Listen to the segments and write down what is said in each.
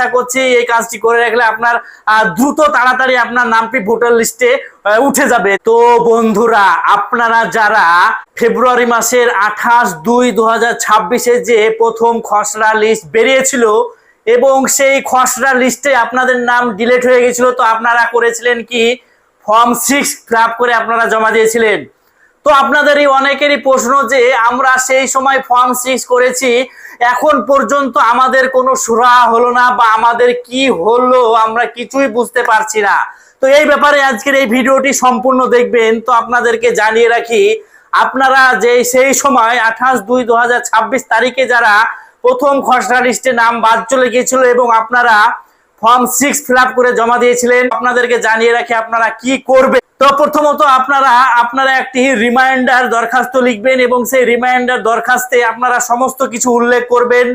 আশা করছি এই কাজটি করে রাখলে আপনার দ্রুত তাড়াতাড়ি আপনার নামটি ভোটার লিস্টে উঠে যাবে। তো বন্ধুরা, আপনারা যারা ফেব্রুয়ারি মাসের 28/2/2026 যে প্রথম খসড়া লিস্ট বেরিয়েছিল এবং সেই খসড়া লিস্টে আপনাদের নাম ডিলিট হয়ে গেছিল, তো আপনারা করেছিলেন কি, ফর্ম 6 ফিল আপ করে আপনারা জমা দিয়েছিলেন। তো আপনাদেরই অনেকেরই প্রশ্ন যে আমরা সেই সময় ফর্ম 6 করেছি, এখন পর্যন্ত আমাদের কোনো সুরাহা হলো না বা আমাদের কি হলো আমরা কিছুই বুঝতে পারছি না। তো এই ব্যাপারে আজকের এই ভিডিওটি সম্পূর্ণ দেখবেন। তো আপনাদেরকে জানিয়ে রাখি, আপনারা যে সেই সময় 28/2/2026 তারিখে যারা প্রথম খসড়া লিস্টে নাম বাদ চলে গিয়েছিল এবং আপনারা ফর্ম 6 ফিল আপ করে জমা দিয়েছিলেন, আপনাদেরকে জানিয়ে রাখি আপনারা কি করবেন। তো প্রথমত আপনারা একটি রিমাইন্ডার দরখাস্ত লিখবেন এবং সেই রিমাইন্ডার দরখাস্তে আপনারা সমস্ত কিছু উল্লেখ করবেন,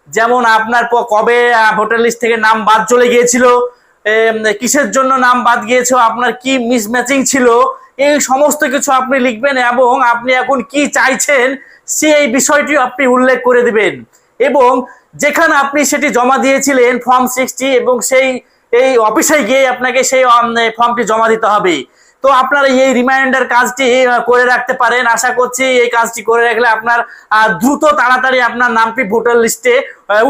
যেমন আপনার কবে ভোটার লিস্ট থেকে নাম বাদ চলে গিয়েছিল, কিসের জন্য নাম বাদ গিয়েছে, আপনার কি মিসম্যাচিং ছিল, এই সমস্ত কিছু আপনি লিখবেন এবং আপনি এখন কি চাইছেন সেই বিষয়টি আপনি উল্লেখ করে দিবেন। এবং যেখানে আপনি সেটি জমা দিয়েছিলেন ফর্ম 60 এবং এই অফিসে গিয়ে আপনাকে সেই ফর্মটি জমা দিতে হবে। তো আপনারা এই রিমাইন্ডার কাজটি করে রাখতে পারেন। আশা করছি এই কাজটি করে রাখলে আপনার দ্রুত তাড়াতাড়ি আপনার নামটি ভোটার লিস্টে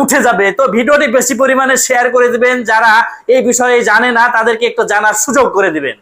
উঠে যাবে। তো ভিডিওটি বেশি পরিমাণে শেয়ার করে দিবেন, যারা এই বিষয়ে জানে না তাদেরকে একটু জানার সুযোগ করে দিবেন।